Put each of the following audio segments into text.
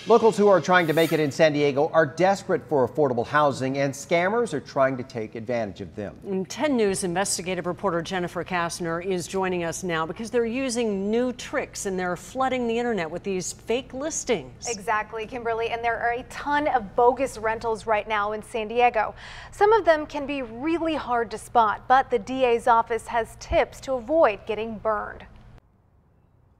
Locals who are trying to make it in San Diego are desperate for affordable housing, and scammers are trying to take advantage of them. And 10 News investigative reporter Jennifer Kastner is joining us now because they're using new tricks and they're flooding the internet with these fake listings. Exactly, Kimberly, and there are a ton of bogus rentals right now in San Diego. Some of them can be really hard to spot, but the DA's office has tips to avoid getting burned.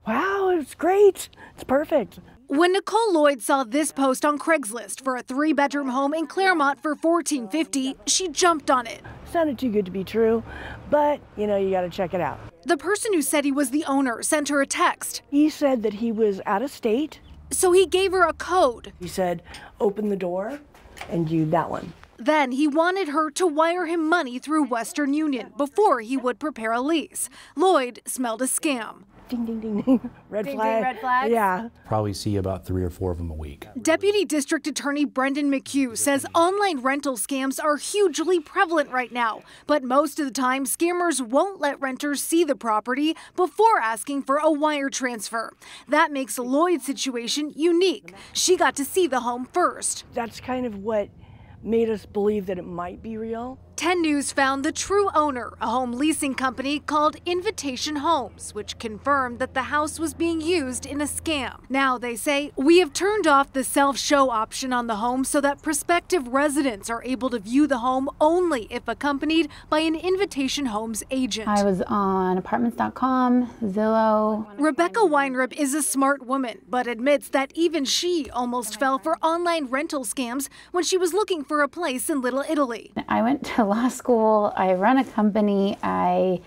Wow, it's great. It's perfect. When Nicole Lloyd saw this post on Craigslist for a 3-bedroom home in Claremont for $14.50, she jumped on it. Sounded too good to be true, but you got to check it out. The person who said he was the owner sent her a text. He said that he was out of state. So he gave her a code. He said, open the door and do that one. Then he wanted her to wire him money through Western Union before he would prepare a lease. Lloyd smelled a scam. Ding, ding, ding, ding. Red Ding, flag. ding, red flags. Yeah. Probably see about 3 or 4 of them a week. Deputy District Attorney Brendan McHugh says online rental scams are hugely prevalent right now. But most of the time, scammers won't let renters see the property before asking for a wire transfer. That makes Lloyd's situation unique. She got to see the home first. That's kind of what made us believe that it might be real. 10 News found the true owner, a home leasing company called Invitation Homes, which confirmed that the house was being used in a scam. Now they say, we have turned off the self-show option on the home so that prospective residents are able to view the home only if accompanied by an Invitation Homes agent. I was on apartments.com, Zillow. Rebecca Weinrib is a smart woman, but admits that even she almost fell for online rental scams when she was looking for a place in Little Italy. I went to law school, I run a company, I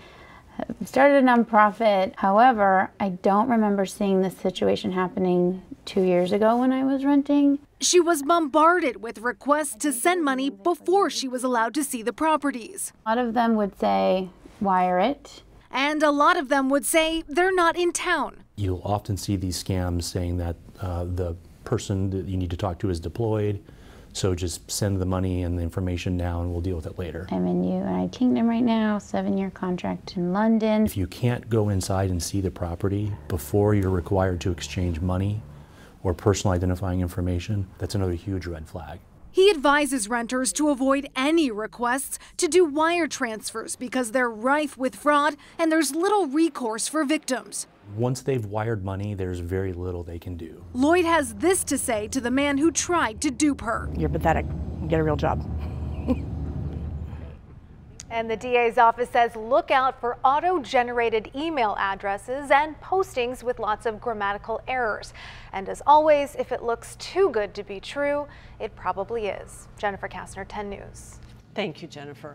started a nonprofit. However, I don't remember seeing this situation happening 2 years ago when I was renting. She was bombarded with requests to send money before she was allowed to see the properties. A lot of them would say, wire it. And a lot of them would say they're not in town. You'll often see these scams saying that the person that you need to talk to is deployed. So just send the money and the information now and we'll deal with it later. I'm in United Kingdom right now, 7-year contract in London. If you can't go inside and see the property before you're required to exchange money or personal identifying information, that's another huge red flag. He advises renters to avoid any requests to do wire transfers because they're rife with fraud and there's little recourse for victims. Once they've wired money, there's very little they can do. Lloyd has this to say to the man who tried to dupe her. You're pathetic. Get a real job. And the DA's office says look out for auto-generated email addresses and postings with lots of grammatical errors. And as always, if it looks too good to be true, it probably is. Jennifer Kastner, 10 News. Thank you, Jennifer.